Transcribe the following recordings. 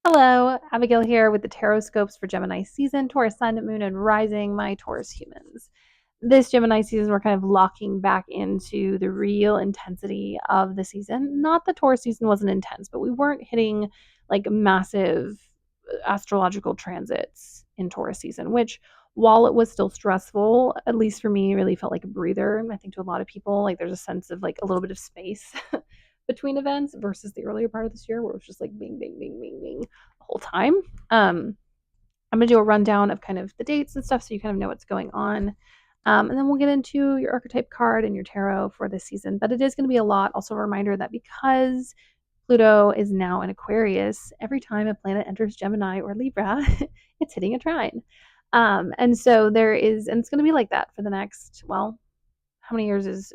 Hello, Abigail here with the Tarotscopes for Gemini season, Taurus sun, moon, and rising, my Taurus humans. This Gemini season, we're kind of locking back into the real intensity of the season. Not that Taurus season wasn't intense, but we weren't hitting like massive astrological transits in Taurus season, which while it was still stressful, at least for me, really felt like a breather. And I think to a lot of people, like there's a sense of like a little bit of space between events versus the earlier part of this year where it was just like bing, bing, bing, bing, bing the whole time. I'm going to do a rundown of kind of the dates and stuff so you kind of know what's going on. And then we'll get into your archetype card and your tarot for this season. But it is going to be a lot. Also, a reminder that because Pluto is now in Aquarius, every time a planet enters Gemini or Libra, it's hitting a trine. And so there is, and it's going to be like that for the next, well, how many years is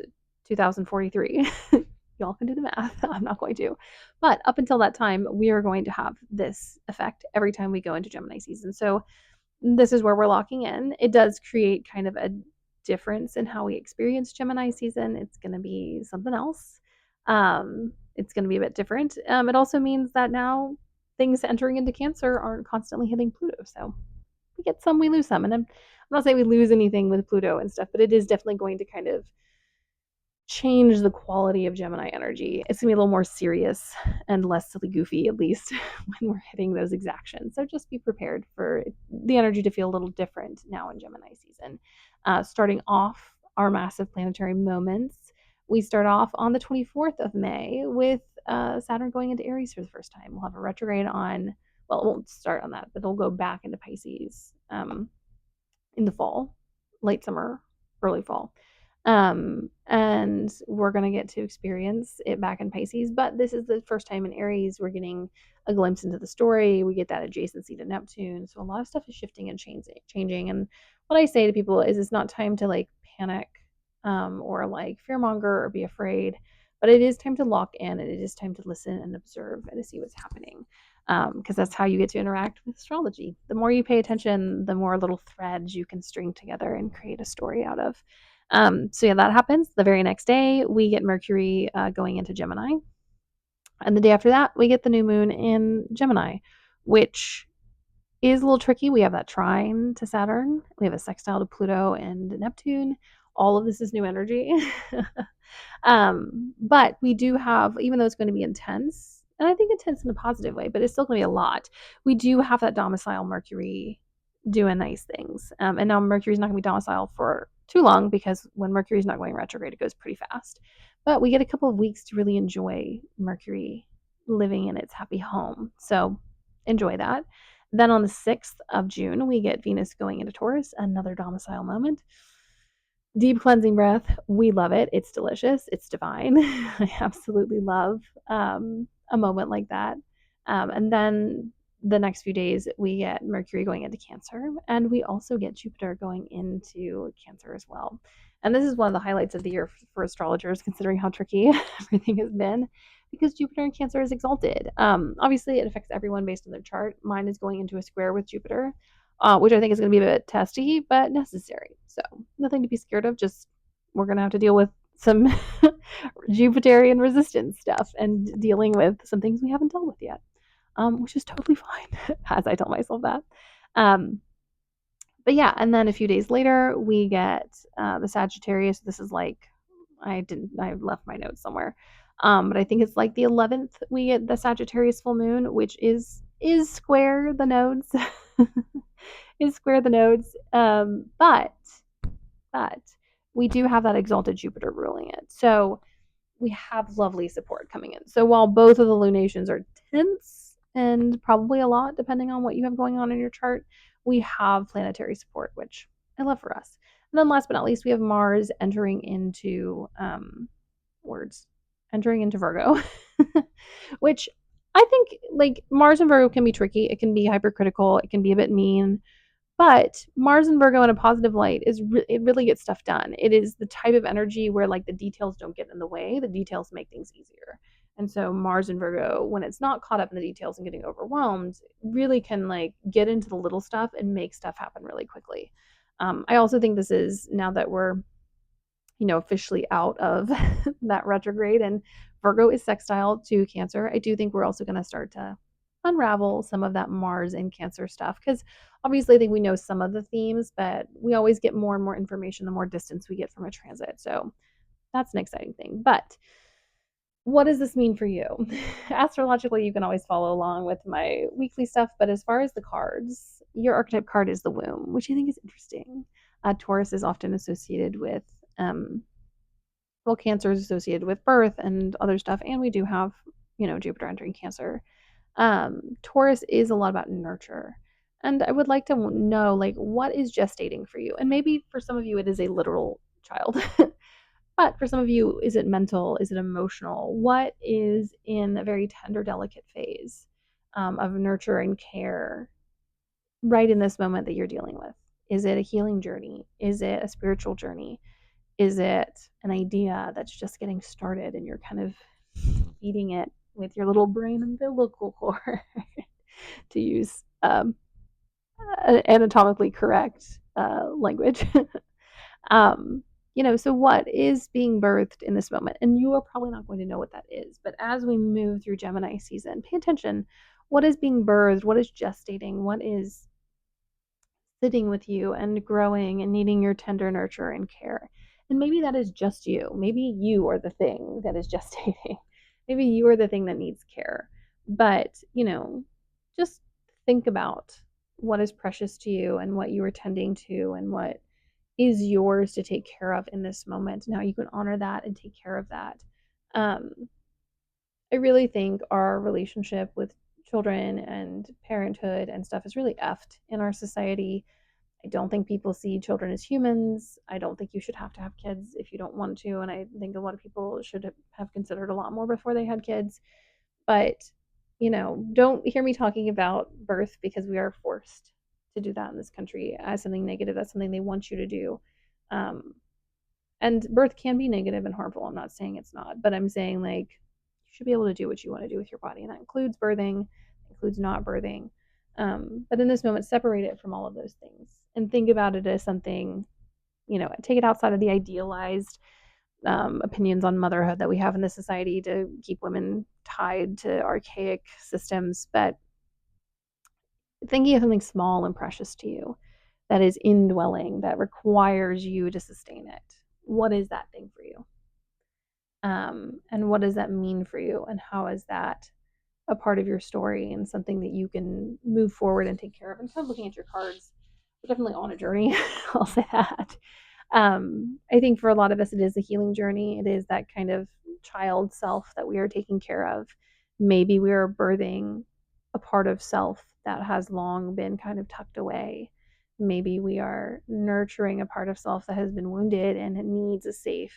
2043? Y'all can do the math. I'm not going to. But up until that time, we are going to have this effect every time we go into Gemini season. So this is where we're locking in. It does create kind of a difference in how we experience Gemini season. It's going to be something else. It's going to be a bit different. It also means that now things entering into Cancer aren't constantly hitting Pluto. So we get some, we lose some. And I'm not saying we lose anything with Pluto and stuff, but it is definitely going to kind of change the quality of Gemini energy. It's gonna be a little more serious and less silly goofy, at least when we're hitting those exactions. So just be prepared for the energy to feel a little different now in Gemini season. Starting off our massive planetary moments, we start off on the 24th of May with Saturn going into Aries for the first time. We'll have a retrograde on, well, it won't start on that, but it'll go back into Pisces in the fall, late summer, early fall. And we're going to get to experience it back in Pisces, but this is the first time in Aries we're getting a glimpse into the story. We get that adjacency to Neptune. So a lot of stuff is shifting and changing. And what I say to people is it's not time to like panic or like fearmonger or be afraid, but it is time to lock in and it is time to listen and observe and to see what's happening. Because that's how you get to interact with astrology. The more you pay attention, the more little threads you can string together and create a story out of. So yeah, that happens. The very next day, we get Mercury going into Gemini, and the day after that, we get the new moon in Gemini, which is a little tricky. We have that trine to Saturn. We have a sextile to Pluto and Neptune. All of this is new energy. But we do have, even though it's going to be intense, and I think intense in a positive way, but it's still going to be a lot. We do have that domicile Mercury doing nice things. And now Mercury's not going to be domicile for too long because when Mercury's not going retrograde, it goes pretty fast. But we get a couple of weeks to really enjoy Mercury living in its happy home. So enjoy that. Then on the 6th of June, we get Venus going into Taurus, another domicile moment. Deep cleansing breath. We love it. It's delicious. It's divine. I absolutely love a moment like that. And then the next few days, we get Mercury going into Cancer, and we also get Jupiter going into Cancer as well. And this is one of the highlights of the year for astrologers, considering how tricky everything has been, because Jupiter in Cancer is exalted. Obviously, it affects everyone based on their chart. Mine is going into a square with Jupiter, which I think is going to be a bit testy, but necessary. So nothing to be scared of. Just we're going to have to deal with some Jupiterian resistance stuff and dealing with some things we haven't dealt with yet, which is totally fine, as I tell myself that. But yeah, and then a few days later, we get the Sagittarius. This is like, I left my notes somewhere. But I think it's like the 11th we get the Sagittarius full moon, which is square the nodes. Is square the nodes. But we do have that exalted Jupiter ruling it. So we have lovely support coming in. So while both of the lunations are tense and probably a lot depending on what you have going on in your chart, we have planetary support, which I love for us. And then last but not least, we have Mars entering into entering into Virgo, which I think like Mars and Virgo can be tricky. It can be hypercritical. It can be a bit mean. But Mars and Virgo in a positive light it really gets stuff done. It is the type of energy where like the details don't get in the way. The details make things easier. And so Mars and Virgo, when it's not caught up in the details and getting overwhelmed, really can like get into the little stuff and make stuff happen really quickly. I also think this is now that we're officially out of that retrograde and Virgo is sextile to Cancer. I do think we're also going to start to unravel some of that Mars and Cancer stuff. Because obviously, I think we know some of the themes, but we always get more and more information the more distance we get from a transit. So that's an exciting thing. But what does this mean for you? Astrologically, you can always follow along with my weekly stuff, but as far as the cards, your archetype card is the womb, which I think is interesting. Taurus is often associated with, um, well, Cancer is associated with birth and other stuff, and we do have, Jupiter entering Cancer. Taurus is a lot about nurture. And I would like to know, like, what is gestating for you? And maybe for some of you, it is a literal child. But for some of you, is it mental? Is it emotional? What is in a very tender, delicate phase of nurture and care right in this moment that you're dealing with? Is it a healing journey? Is it a spiritual journey? Is it an idea that's just getting started and you're kind of feeding it with your little brain umbilical cord, to use anatomically correct language? Um, so what is being birthed in this moment? And you are probably not going to know what that is. But as we move through Gemini season, pay attention. What is being birthed? What is gestating? What is sitting with you and growing and needing your tender nurture and care? And maybe that is just you. Maybe you are the thing that is gestating. Maybe you are the thing that needs care. But, just think about what is precious to you and what you are tending to and what is yours to take care of in this moment. Now you can honor that and take care of that. Um, I really think our relationship with children and parenthood and stuff is really effed in our society. I don't think people see children as humans. I don't think you should have to have kids if you don't want to. And I think a lot of people should have considered a lot more before they had kids. But, don't hear me talking about birth because we are forced to do that in this country as something negative. That's something they want you to do. Um, and birth can be negative and harmful. I'm not saying it's not, but I'm saying like you should be able to do what you want to do with your body, and that includes birthing, includes not birthing. But in this moment, separate it from all of those things and think about it as something, take it outside of the idealized opinions on motherhood that we have in this society to keep women tied to archaic systems, but thinking of something small and precious to you that is indwelling, that requires you to sustain it. What is that thing for you? And what does that mean for you? And how is that a part of your story and something that you can move forward and take care of? And kind of looking at your cards, we're definitely on a journey. I'll say that. I think for a lot of us, it is a healing journey. It is that kind of child self that we are taking care of. Maybe we are birthing a part of self that has long been kind of tucked away. Maybe we are nurturing a part of self that has been wounded and needs a safe,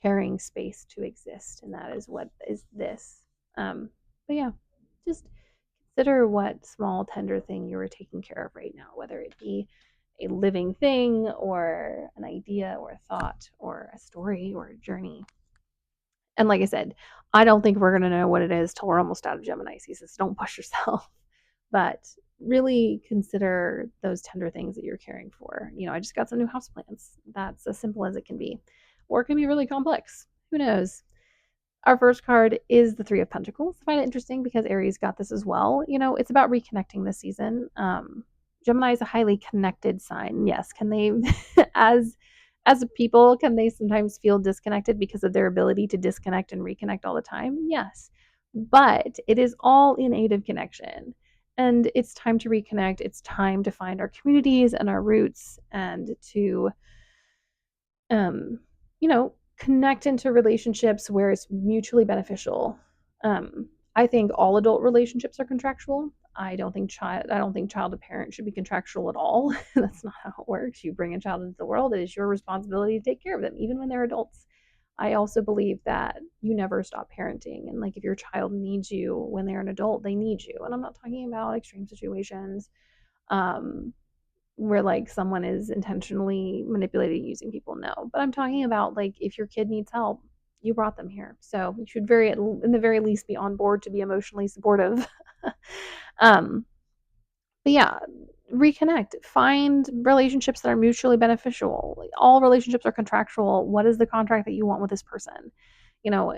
caring space to exist. And that is what is this. But yeah, just consider what small, tender thing you are taking care of right now, whether it be a living thing or an idea or a thought or a story or a journey. And like I said, I don't think we're going to know what it is till we're almost out of Gemini season. So don't push yourself, but really consider those tender things that you're caring for. I just got some new houseplants. That's as simple as it can be, or it can be really complex. Who knows? Our first card is the Three of Pentacles. I find it interesting because Aries got this as well. It's about reconnecting this season. Gemini is a highly connected sign. Yes, can they, as a people, can they sometimes feel disconnected because of their ability to disconnect and reconnect all the time? Yes, but it is all in aid of connection. And it's time to reconnect. It's time to find our communities and our roots and to, um, connect into relationships where it's mutually beneficial. I think all adult relationships are contractual. I don't think child to parent should be contractual at all. That's not how it works. You bring a child into the world, it is your responsibility to take care of them, even when they're adults. I also believe that you never stop parenting. And like if your child needs you when they're an adult, they need you. And I'm not talking about extreme situations. Where like someone is intentionally manipulating using people, no, but I'm talking about like if your kid needs help, you brought them here, so you should in the very least be on board to be emotionally supportive. um but yeah, reconnect, find relationships that are mutually beneficial. Like, all relationships are contractual. What is the contract that you want with this person? you know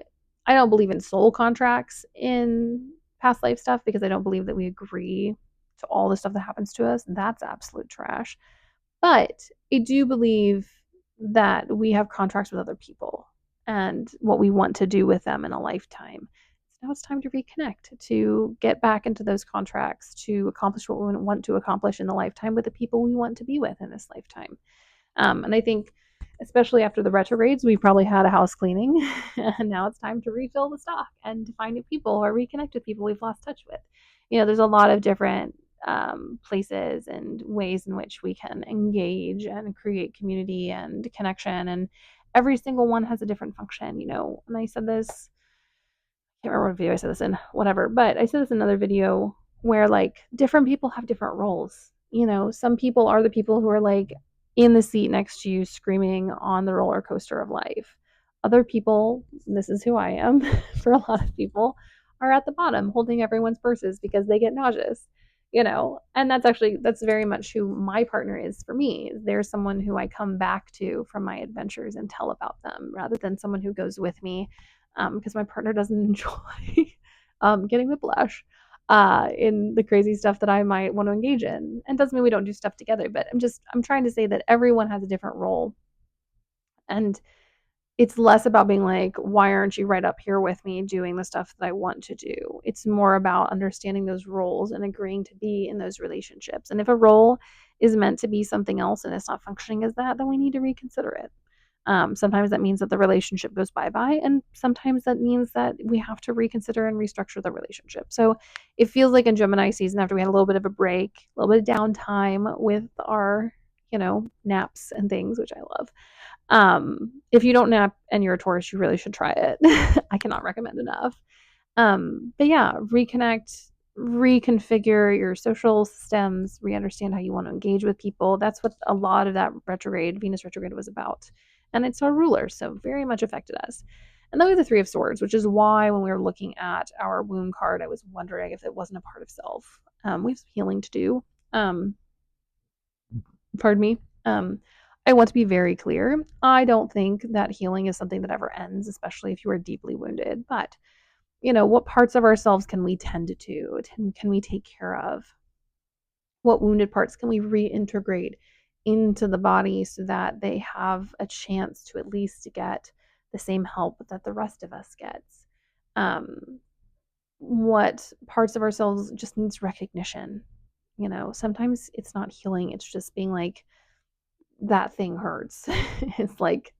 I don't believe in soul contracts in past life stuff because I don't believe that we agree to all the stuff that happens to us. That's absolute trash. But I do believe that we have contracts with other people and what we want to do with them in a lifetime. So now it's time to reconnect, to get back into those contracts, to accomplish what we want to accomplish in the lifetime with the people we want to be with in this lifetime. And I think, especially after the retrogrades, we probably had a house cleaning, and now it's time to refill the stock and to find new people or reconnect with people we've lost touch with. There's a lot of different places and ways in which we can engage and create community and connection, and every single one has a different function. And I said this, I can't remember what video I said this in, whatever, but I said this in another video where like different people have different roles. Some people are the people who are like in the seat next to you screaming on the roller coaster of life. Other people, this is who I am for a lot of people, are at the bottom holding everyone's purses because they get nauseous. And that's very much who my partner is for me. They're someone who I come back to from my adventures and tell about them rather than someone who goes with me, because my partner doesn't enjoy getting whiplash in the crazy stuff that I might want to engage in. And doesn't mean we don't do stuff together, but I'm trying to say that everyone has a different role. And it's less about being like, why aren't you right up here with me doing the stuff that I want to do? It's more about understanding those roles and agreeing to be in those relationships. And if a role is meant to be something else and it's not functioning as that, then we need to reconsider it. Sometimes that means that the relationship goes bye-bye, and sometimes that means that we have to reconsider and restructure the relationship. So it feels like in Gemini season, after we had a little bit of a break, a little bit of downtime with our, naps and things, which I love. If you don't nap and you're a Taurus, you really should try it. I cannot recommend enough. But yeah, reconnect, reconfigure your social systems, re-understand how you want to engage with people. That's what a lot of that Venus retrograde was about. And it's our ruler, so very much affected us. And then we have the Three of Swords, which is why when we were looking at our womb card, I was wondering if it wasn't a part of self. We have some healing to do. Pardon me. I want to be very clear. I don't think that healing is something that ever ends, especially if you are deeply wounded. But, what parts of ourselves can we tend to? Can we take care of? What wounded parts can we reintegrate into the body so that they have a chance to at least get the same help that the rest of us gets? What parts of ourselves just needs recognition? Sometimes it's not healing. It's just being like, that thing hurts. It's like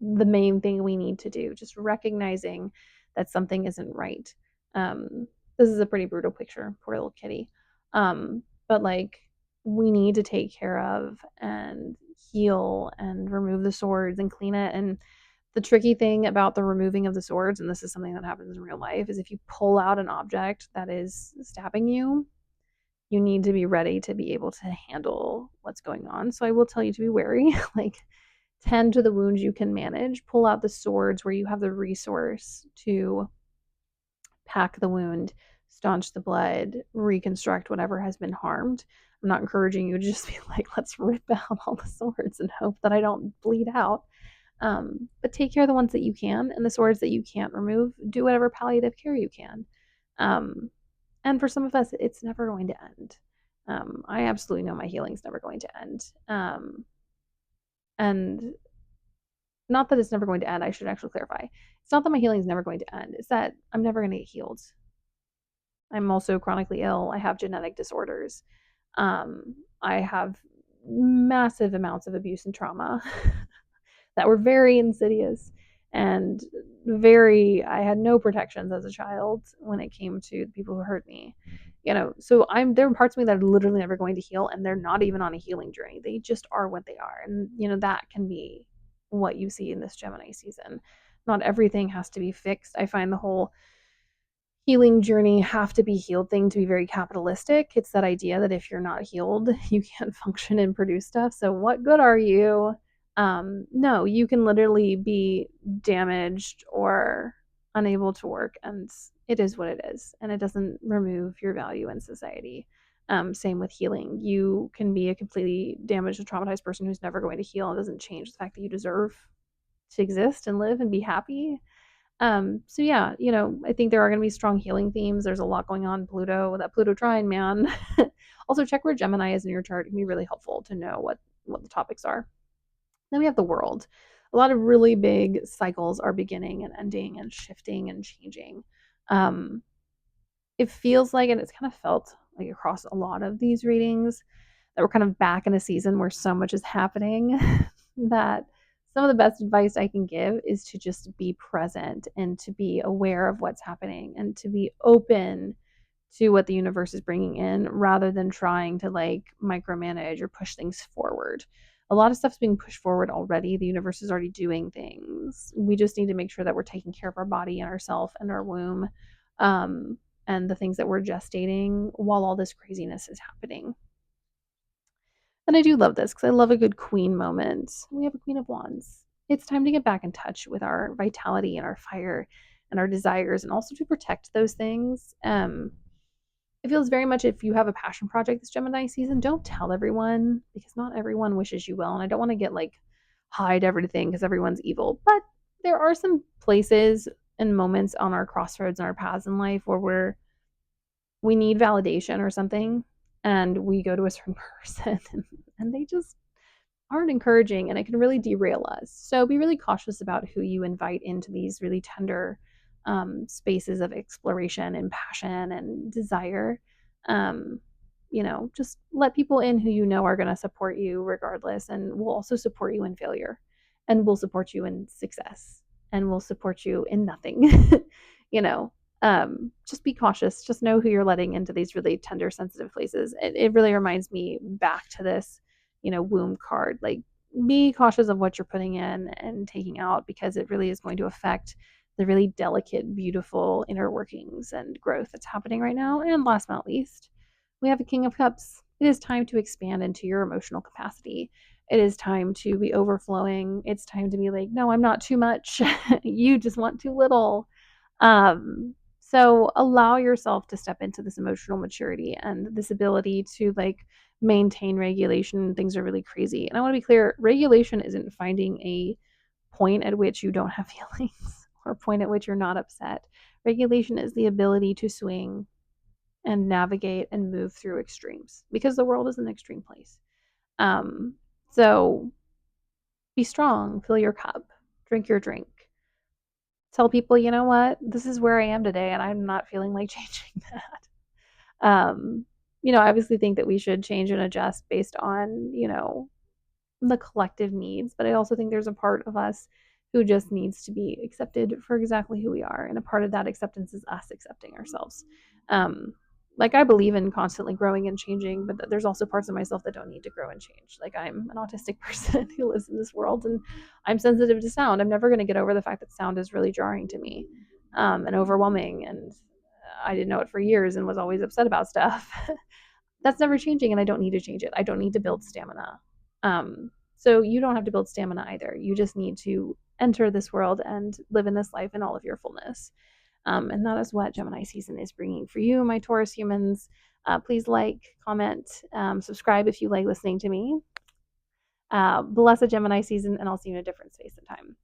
the main thing we need to do, just recognizing that something isn't right. This is a pretty brutal picture, poor little kitty. But like, we need to take care of and heal and remove the swords and clean it. And the tricky thing about the removing of the swords, and this is something that happens in real life, is if you pull out an object that is stabbing you, you need to be ready to be able to handle what's going on. So I will tell you to be wary, like tend to the wounds you can manage, pull out the swords where you have the resource to pack the wound, staunch the blood, reconstruct whatever has been harmed. I'm not encouraging you to just be like, let's rip out all the swords and hope that I don't bleed out. But take care of the ones that you can, and the swords that you can't remove, do whatever palliative care you can. And for some of us, it's never going to end. I absolutely know my healing's never going to end. And not that it's never going to end, I should actually clarify. It's not that my healing is never going to end. It's that I'm never going to get healed. I'm also chronically ill. I have genetic disorders. I have massive amounts of abuse and trauma that were very insidious and I had no protections as a child when it came to the people who hurt me. So there are parts of me that are literally never going to heal, and they're not even on a healing journey. They just are what they are. And, that can be what you see in this Gemini season. Not everything has to be fixed. I find the whole healing journey have to be healed thing to be very capitalistic. It's that idea that if you're not healed, you can't function and produce stuff. So what good are you? No, you can literally be damaged or unable to work, and it is what it is, and it doesn't remove your value in society. Same with healing. You can be a completely damaged and traumatized person who's never going to heal. It doesn't change the fact that you deserve to exist and live and be happy. So yeah, I think there are going to be strong healing themes. There's a lot going on. That Pluto trine, man. Also, check where Gemini is in your chart. It can be really helpful to know what the topics are. Then we have the world. A lot of really big cycles are beginning and ending and shifting and changing. Um, it feels like, and it's kind of felt like across a lot of these readings, that we're kind of back in a season where so much is happening that some of the best advice I can give is to just be present and to be aware of what's happening and to be open to what the universe is bringing in rather than trying to like micromanage or push things forward. A lot of stuff's being pushed forward already. The universe is already doing things. We just need to make sure that we're taking care of our body and ourself and our womb, um, and the things that we're gestating while all this craziness is happening. And I do love this because I love a good queen moment. We have a Queen of Wands. It's time to get back in touch with our vitality and our fire and our desires, and also to protect those things. It feels very much, if you have a passion project this Gemini season, don't tell everyone because not everyone wishes you well. And I don't want to get like hide everything because everyone's evil. But there are some places and moments on our crossroads and our paths in life where we need validation or something, and we go to a certain person and they just aren't encouraging, and it can really derail us. So be really cautious about who you invite into these really tender spaces of exploration and passion and desire. Um, just let people in who you know are going to support you regardless, and will also support you in failure, and will support you in success, and will support you in nothing. you know, just be cautious. Just know who you're letting into these really tender, sensitive places. It really reminds me back to this womb card. Like, be cautious of what you're putting in and taking out, because it really is going to affect the really delicate, beautiful inner workings and growth that's happening right now. And last but not least, we have a King of Cups. It is time to expand into your emotional capacity. It is time to be overflowing. It's time to be like, no, I'm not too much. You just want too little. So allow yourself to step into this emotional maturity and this ability to like maintain regulation. Things are really crazy. And I want to be clear, regulation isn't finding a point at which you don't have feelings or a point at which you're not upset. Regulation is the ability to swing and navigate and move through extremes, because the world is an extreme place. Um, so be strong, fill your cup, drink your drink. Tell people, you know what, this is where I am today, and I'm not feeling like changing that. I obviously think that we should change and adjust based on, the collective needs, but I also think there's a part of us who just needs to be accepted for exactly who we are. And a part of that acceptance is us accepting ourselves. Like, I believe in constantly growing and changing, but there's also parts of myself that don't need to grow and change. Like, I'm an autistic person who lives in this world, and I'm sensitive to sound. I'm never going to get over the fact that sound is really jarring to me, and overwhelming. And I didn't know it for years and was always upset about stuff. That's never changing, and I don't need to change it. I don't need to build stamina. So you don't have to build stamina either. You just need to enter this world and live in this life in all of your fullness. And that is what Gemini season is bringing for you, my Taurus humans. Please like, comment, subscribe if you like listening to me. Bless a Gemini season, and I'll see you in a different space and time.